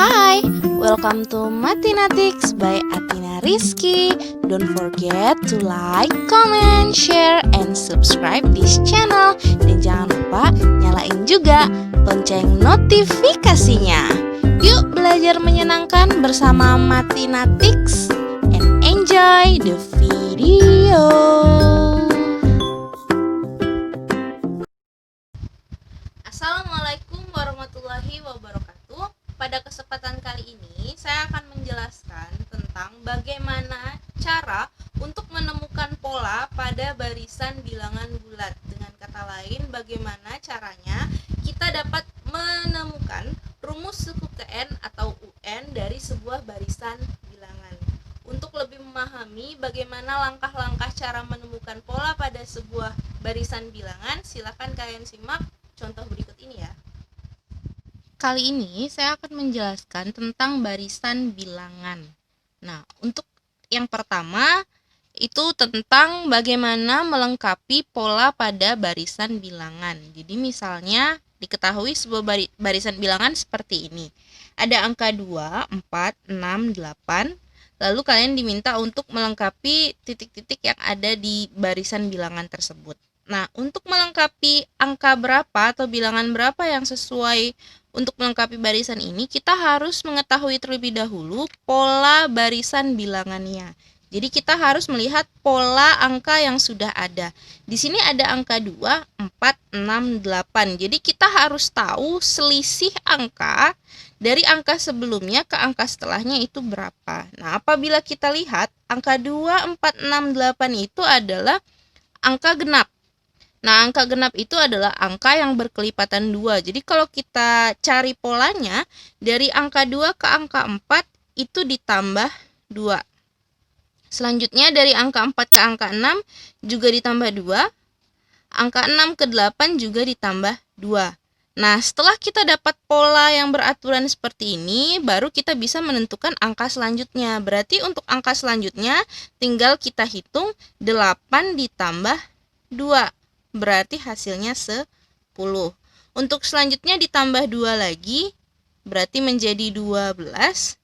Hai, welcome to Mathematics by Athena Rizky. Don't forget to like, comment, share, and subscribe this channel. Dan jangan lupa nyalain juga lonceng notifikasinya. Yuk belajar menyenangkan bersama Mathematics and enjoy the video. Assalamualaikum warahmatullahi wabarakatuh. Pada kesempatan kali ini saya akan menjelaskan tentang bagaimana cara untuk menemukan pola pada barisan bilangan bulat. Dengan kata lain, bagaimana caranya kita dapat menemukan rumus suku Tn atau Un dari sebuah barisan bilangan. Untuk lebih memahami bagaimana langkah-langkah cara menemukan pola pada sebuah barisan bilangan, silakan kalian simak contoh berikut ini ya. Kali ini saya akan menjelaskan tentang barisan bilangan. Nah, untuk yang pertama itu tentang bagaimana melengkapi pola pada barisan bilangan. Jadi misalnya diketahui sebuah barisan bilangan seperti ini. Ada angka 2, 4, 6, 8. Lalu kalian diminta untuk melengkapi titik-titik yang ada di barisan bilangan tersebut. Nah, untuk melengkapi angka berapa atau bilangan berapa yang sesuai untuk melengkapi barisan ini, kita harus mengetahui terlebih dahulu pola barisan bilangannya. Jadi kita harus melihat pola angka yang sudah ada. Di sini ada angka 2, 4, 6, 8. Jadi kita harus tahu selisih angka dari angka sebelumnya ke angka setelahnya itu berapa. Nah, apabila kita lihat angka 2, 4, 6, 8 itu adalah angka genap. Nah, angka genap itu adalah angka yang berkelipatan 2. Jadi kalau kita cari polanya, dari angka 2 ke angka 4 itu ditambah 2. Selanjutnya dari angka 4 ke angka 6 juga ditambah 2. Angka 6 ke 8 juga ditambah 2. Nah, setelah kita dapat pola yang beraturan seperti ini, baru kita bisa menentukan angka selanjutnya. Berarti untuk angka selanjutnya tinggal kita hitung 8 ditambah 2. Berarti hasilnya 10. Untuk selanjutnya ditambah 2 lagi, berarti menjadi 12.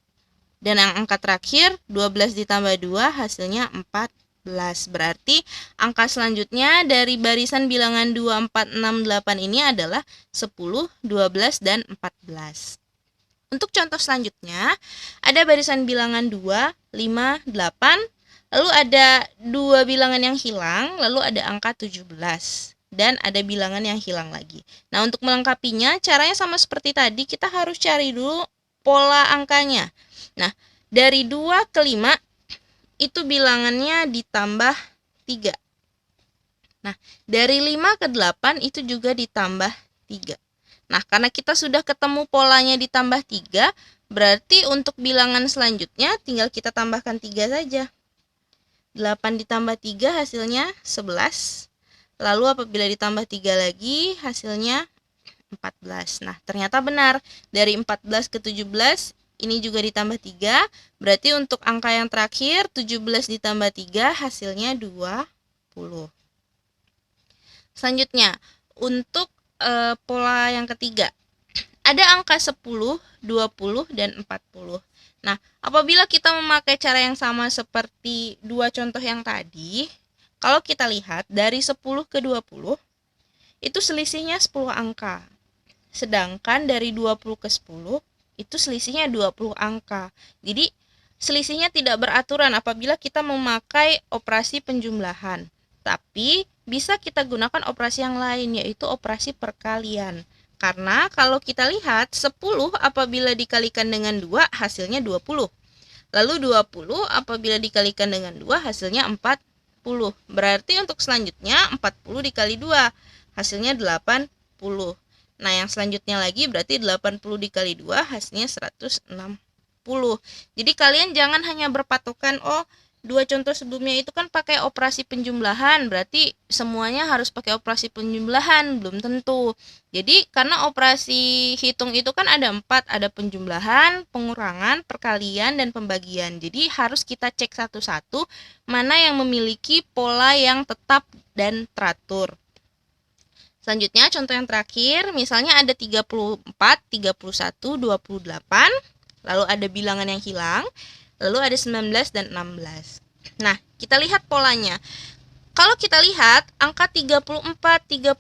Dan yang angka terakhir, 12 ditambah 2 hasilnya 14. Berarti angka selanjutnya dari barisan bilangan 2, 4, 6, 8 ini adalah 10, 12, dan 14. Untuk contoh selanjutnya, ada barisan bilangan 2, 5, 8. Lalu ada 2 bilangan yang hilang, lalu ada angka 17. Dan ada bilangan yang hilang lagi. Nah, untuk melengkapinya, caranya sama seperti tadi, kita harus cari dulu pola angkanya. Nah, dari 2 ke 5, itu bilangannya ditambah 3. Nah, dari 5 ke 8, itu juga ditambah 3. Nah, karena kita sudah ketemu polanya ditambah 3, berarti untuk bilangan selanjutnya, tinggal kita tambahkan 3 saja. 8 ditambah 3 hasilnya 11. Lalu apabila ditambah 3 lagi hasilnya 14. Nah, ternyata benar. Dari 14 ke 17 ini juga ditambah 3. Berarti untuk angka yang terakhir 17 ditambah 3 hasilnya 20. Selanjutnya, untuk pola yang ketiga. Ada angka 10, 20, dan 40. Nah, apabila kita memakai cara yang sama seperti dua contoh yang tadi, kalau kita lihat dari 10 ke 20, itu selisihnya 10 angka. Sedangkan dari 20 ke 10, itu selisihnya 20 angka. Jadi, selisihnya tidak beraturan apabila kita memakai operasi penjumlahan. Tapi, bisa kita gunakan operasi yang lain, yaitu operasi perkalian. Karena kalau kita lihat 10 apabila dikalikan dengan 2 hasilnya 20. Lalu 20 apabila dikalikan dengan 2 hasilnya 40. Berarti untuk selanjutnya 40 dikali 2 hasilnya 80. Nah, yang selanjutnya lagi berarti 80 dikali 2 hasilnya 160. Jadi kalian jangan hanya berpatokan dua contoh sebelumnya itu kan pakai operasi penjumlahan, berarti semuanya harus pakai operasi penjumlahan, belum tentu. Jadi karena operasi hitung itu kan ada 4, ada penjumlahan, pengurangan, perkalian, dan pembagian. Jadi harus kita cek satu-satu mana yang memiliki pola yang tetap dan teratur. Selanjutnya contoh yang terakhir, misalnya ada 34, 31, 28. lalu ada bilangan yang hilang, lalu ada 19 dan 16. Nah, kita lihat polanya. Kalau kita lihat angka 34, 31,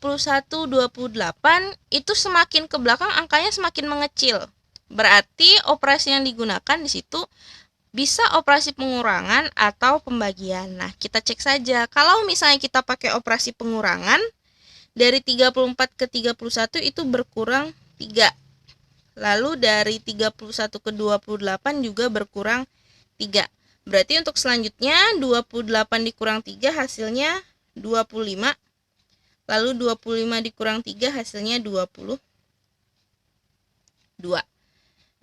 28 itu semakin ke belakang angkanya semakin mengecil. Berarti operasi yang digunakan di situ bisa operasi pengurangan atau pembagian. Nah, kita cek saja. Kalau misalnya kita pakai operasi pengurangan, dari 34 ke 31 itu berkurang 3. Lalu dari 31 ke 28 juga berkurang 3. Berarti untuk selanjutnya 28 dikurang 3 hasilnya 25. Lalu 25 dikurang 3 hasilnya 22.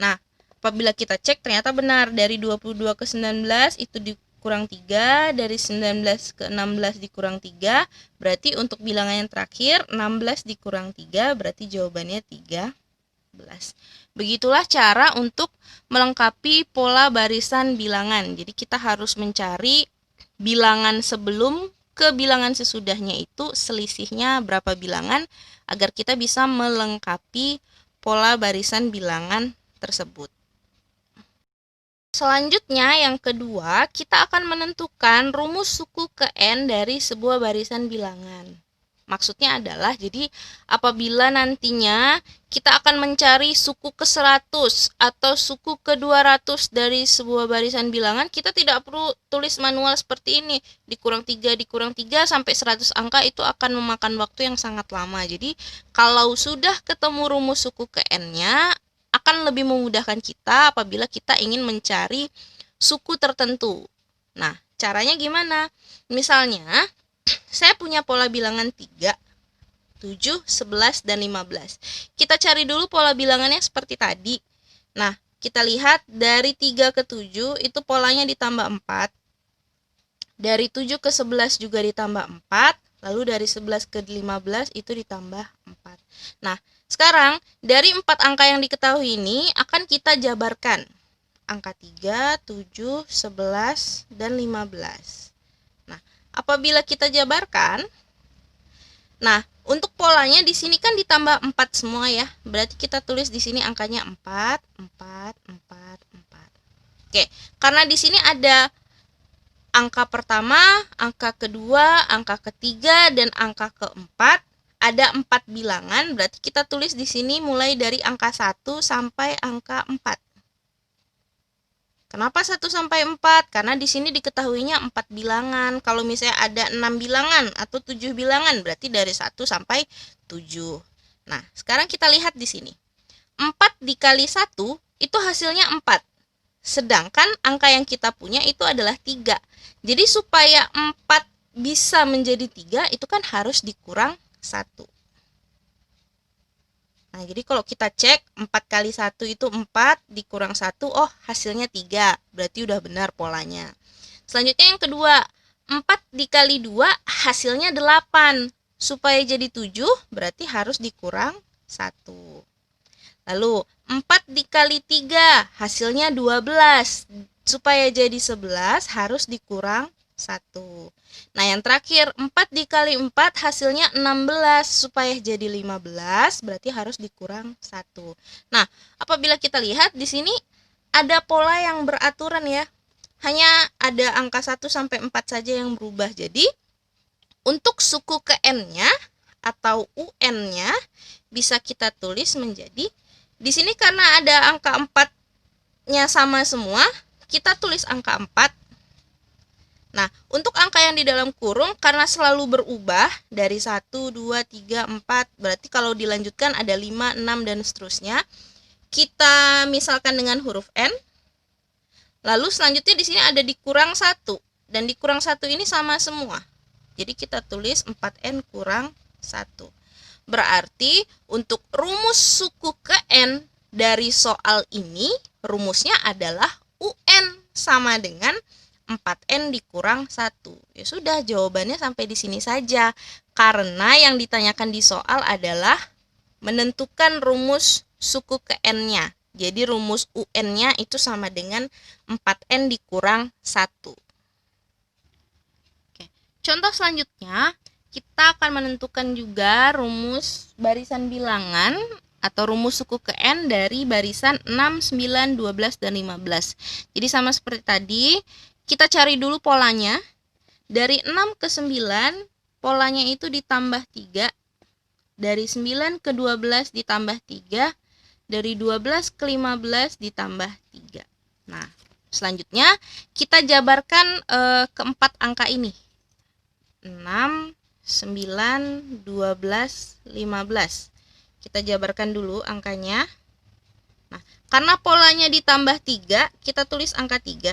Nah, apabila kita cek ternyata benar, dari 22 ke 19 itu dikurang 3, dari 19 ke 16 dikurang 3, berarti untuk bilangan yang terakhir 16 dikurang 3, berarti jawabannya 13. Begitulah cara untuk melengkapi pola barisan bilangan. Jadi kita harus mencari bilangan sebelum ke bilangan sesudahnya itu selisihnya berapa bilangan agar kita bisa melengkapi pola barisan bilangan tersebut. Selanjutnya yang kedua, kita akan menentukan rumus suku ke N dari sebuah barisan bilangan. Maksudnya adalah, jadi apabila nantinya kita akan mencari suku ke 100 atau suku ke 200 dari sebuah barisan bilangan, kita tidak perlu tulis manual seperti ini. Dikurang 3 sampai 100 angka itu akan memakan waktu yang sangat lama. Jadi kalau sudah ketemu rumus suku ke N-nya, akan lebih memudahkan kita apabila kita ingin mencari suku tertentu. Nah, caranya gimana? Misalnya, saya punya pola bilangan 3, 7, 11, dan 15. Kita cari dulu pola bilangannya seperti tadi. Nah, kita lihat dari 3 ke 7 itu polanya ditambah 4. Dari 7 ke 11 juga ditambah 4. Lalu dari 11 ke 15 itu ditambah 4. Nah, sekarang dari 4 angka yang diketahui ini akan kita jabarkan. Angka 3, 7, 11, dan 15. Apabila kita jabarkan, nah untuk polanya di sini kan ditambah 4 semua ya. Berarti kita tulis di sini angkanya 4, 4, 4, 4. Oke, karena di sini ada angka pertama, angka kedua, angka ketiga, dan angka keempat. Ada 4 bilangan, berarti kita tulis di sini mulai dari angka 1 sampai angka 4. Kenapa 1 sampai 4? Karena di sini diketahuinya 4 bilangan. Kalau misalnya ada 6 bilangan atau 7 bilangan, berarti dari 1 sampai 7. Nah, sekarang kita lihat di sini. 4 dikali 1 itu hasilnya 4. Sedangkan angka yang kita punya itu adalah 3. Jadi supaya 4 bisa menjadi 3, itu kan harus dikurang 1. Nah, jadi kalau kita cek 4 kali 1 itu 4, dikurang 1, oh hasilnya 3. Berarti udah benar polanya. Selanjutnya yang kedua, 4 dikali 2 hasilnya 8. Supaya jadi 7, berarti harus dikurang 1. Lalu 4 dikali 3 hasilnya 12. Supaya jadi 11 harus dikurang 1. Nah, yang terakhir 4 dikali 4 hasilnya 16. Supaya jadi 15 berarti harus dikurang 1. Nah, apabila kita lihat di sini ada pola yang beraturan ya. Hanya ada angka 1 sampai 4 saja yang berubah. Jadi, untuk suku ke N-nya atau UN-nya bisa kita tulis menjadi, di sini karena ada angka 4-nya sama semua, kita tulis angka 4. Nah, untuk angka yang di dalam kurung karena selalu berubah dari 1, 2, 3, 4, berarti kalau dilanjutkan ada 5, 6, dan seterusnya. Kita misalkan dengan huruf N. Lalu selanjutnya di sini ada dikurang 1. Dan dikurang 1 ini sama semua. Jadi kita tulis 4N kurang 1. Berarti untuk rumus suku ke N dari soal ini, rumusnya adalah UN sama dengan 4N dikurang 1. Ya sudah, jawabannya sampai di sini saja. Karena yang ditanyakan di soal adalah menentukan rumus suku ke N-nya. Jadi rumus UN-nya itu sama dengan 4N dikurang 1. Oke. Contoh selanjutnya, kita akan menentukan juga rumus barisan bilangan atau rumus suku ke N dari barisan 6, 9, 12, dan 15. Jadi sama seperti tadi, kita cari dulu polanya. Dari 6 ke 9, polanya itu ditambah 3. Dari 9 ke 12 ditambah 3. Dari 12 ke 15 ditambah 3. Nah, selanjutnya kita jabarkan keempat angka ini. 6, 9, 12, 15. Kita jabarkan dulu angkanya. Nah, karena polanya ditambah 3, kita tulis angka 3.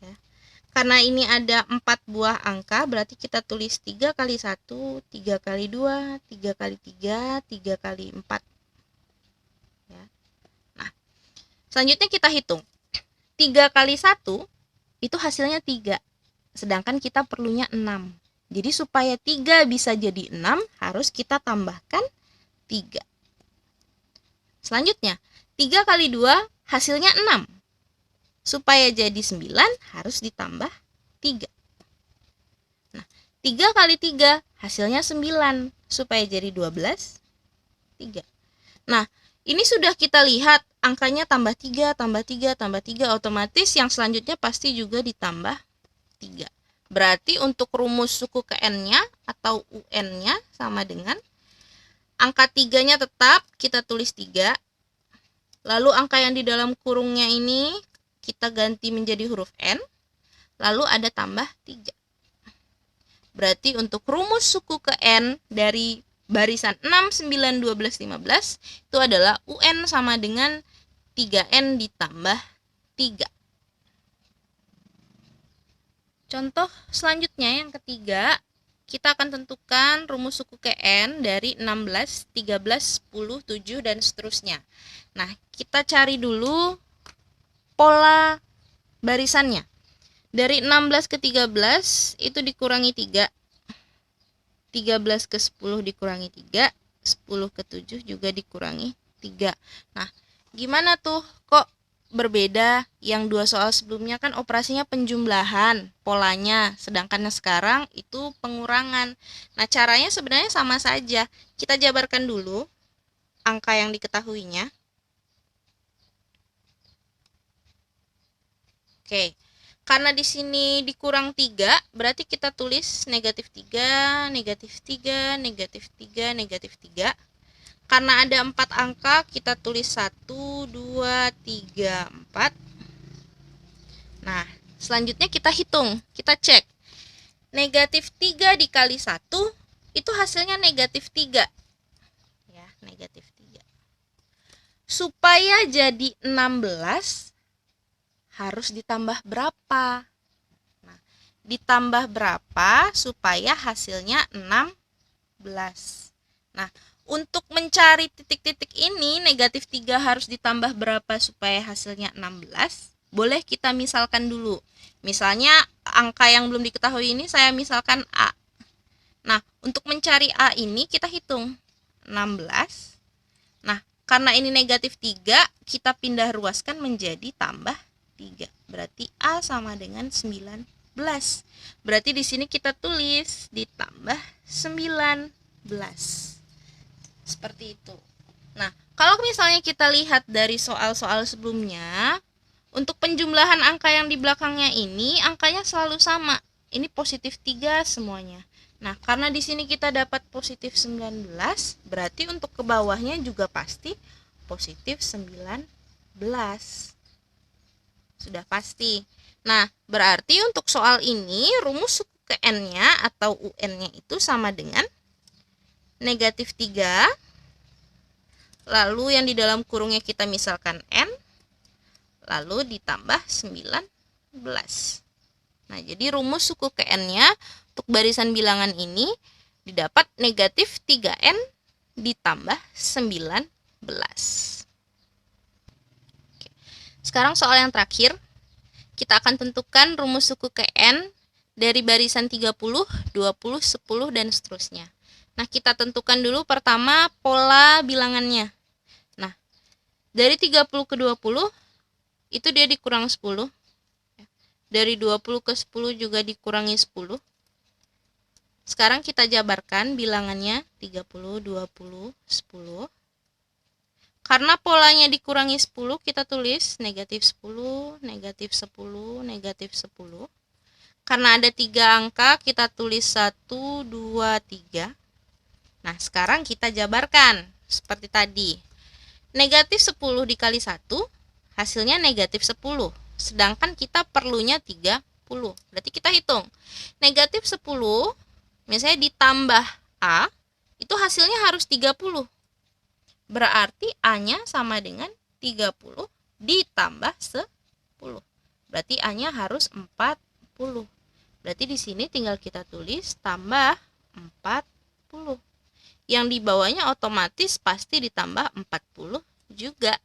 Ya. Karena ini ada 4 buah angka, berarti kita tulis 3 kali 1, 3 kali 2, 3 kali 3, 3 kali 4. Ya. Nah, selanjutnya kita hitung. 3 kali 1 itu hasilnya 3. Sedangkan kita perlunya 6. Jadi supaya 3 bisa jadi 6, harus kita tambahkan 3. Selanjutnya, 3 kali 2 hasilnya 6. Supaya jadi 9, harus ditambah 3. Nah, 3 kali 3 hasilnya 9. Supaya jadi 12, 3. Nah, ini sudah kita lihat angkanya tambah 3, tambah 3, tambah 3. Otomatis yang selanjutnya pasti juga ditambah 3. Berarti untuk rumus suku ke N-nya atau UN-nya sama dengan angka 3-nya tetap kita tulis 3. Lalu angka yang di dalam kurungnya ini kita ganti menjadi huruf N. Lalu ada tambah 3. Berarti untuk rumus suku ke N dari barisan 6, 9, 12, 15 itu adalah UN sama dengan 3N ditambah 3. Contoh selanjutnya yang ketiga, kita akan tentukan rumus suku ke N dari 16, 13, 10, 7, dan seterusnya. Nah, kita cari dulu pola barisannya. Dari 16 ke 13 itu dikurangi 3. 13 ke 10 dikurangi 3. 10 ke 7 juga dikurangi 3. Nah, gimana tuh? Kok berbeda? Yang 2 soal sebelumnya kan operasinya penjumlahan polanya, sedangkan yang sekarang itu pengurangan. Nah, caranya sebenarnya sama saja. Kita jabarkan dulu angka yang diketahuinya. Oke. Karena di sini dikurang 3, berarti kita tulis negatif 3, negatif 3, negatif 3, negatif 3. Karena ada 4 angka, kita tulis 1, 2, 3, 4. Nah, selanjutnya kita hitung, kita cek. Negatif 3 dikali 1, itu hasilnya negatif 3. Ya, negatif 3. Supaya jadi 16, harus ditambah berapa? Nah, ditambah berapa supaya hasilnya 16? Nah, untuk mencari titik-titik ini, negatif 3 harus ditambah berapa supaya hasilnya 16? Boleh kita misalkan dulu. Misalnya angka yang belum diketahui ini saya misalkan A. Nah, untuk mencari A ini kita hitung 16. Nah, karena ini negatif 3, kita pindah ruaskan menjadi tambah 3. Berarti A sama dengan 19. Berarti di sini kita tulis ditambah 19. Seperti itu. Nah, kalau misalnya kita lihat dari soal-soal sebelumnya, untuk penjumlahan angka yang di belakangnya ini, angkanya selalu sama. Ini positif 3 semuanya. Nah, karena di sini kita dapat positif 19, berarti untuk ke bawahnya juga pasti positif 19. Sudah pasti. Nah, berarti untuk soal ini rumus suku ke N-nya atau UN-nya itu sama dengan negatif 3. Lalu yang di dalam kurungnya kita misalkan N. Lalu ditambah 19. Nah, jadi rumus suku ke N-nya untuk barisan bilangan ini didapat negatif 3N ditambah 19. Sekarang soal yang terakhir, kita akan tentukan rumus suku ke N dari barisan 30, 20, 10, dan seterusnya. Nah, kita tentukan dulu pertama pola bilangannya. Nah, dari 30 ke 20, itu dia dikurang 10. Dari 20 ke 10 juga dikurangi 10. Sekarang kita jabarkan bilangannya 30, 20, 10. Karena polanya dikurangi 10, kita tulis negatif 10, negatif 10, negatif 10. Karena ada 3 angka, kita tulis 1, 2, 3. Nah, sekarang kita jabarkan seperti tadi. Negatif 10 dikali 1, hasilnya negatif 10. Sedangkan kita perlunya 30. Berarti kita hitung. Negatif 10, misalnya ditambah A, itu hasilnya harus 30. Berarti A-nya sama dengan 30 ditambah 10. Berarti A-nya harus 40. Berarti di sini tinggal kita tulis tambah 40. Yang di bawahnya otomatis pasti ditambah 40 juga.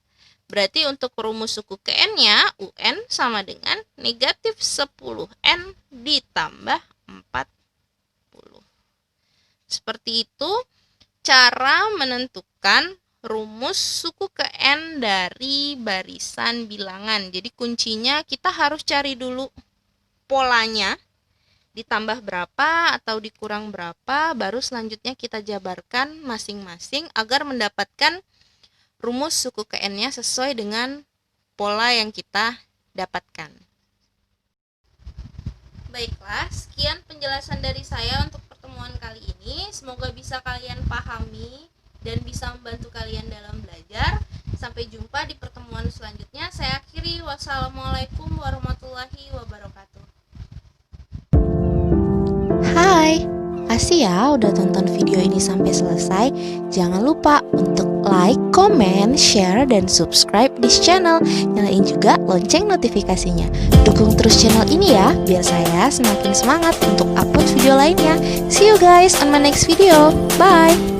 Berarti untuk rumus suku ke N-nya, UN sama dengan negatif 10N ditambah 40. Seperti itu cara menentukan rumus suku ke N dari barisan bilangan. Jadi kuncinya kita harus cari dulu polanya, ditambah berapa atau dikurang berapa, baru selanjutnya kita jabarkan masing-masing agar mendapatkan rumus suku ke N-nya sesuai dengan pola yang kita dapatkan. Baiklah, sekian penjelasan dari saya untuk pertemuan kali ini. Semoga bisa kalian pahami dan bisa membantu kalian dalam belajar. Sampai jumpa di pertemuan selanjutnya. Saya akhiri. Wassalamualaikum warahmatullahi wabarakatuh. Hai, makasih ya udah tonton video ini sampai selesai. Jangan lupa untuk like, comment, share, dan subscribe di channel. Nyalain juga lonceng notifikasinya. Dukung terus channel ini ya, biar saya semakin semangat untuk upload video lainnya. See you guys on my next video. Bye!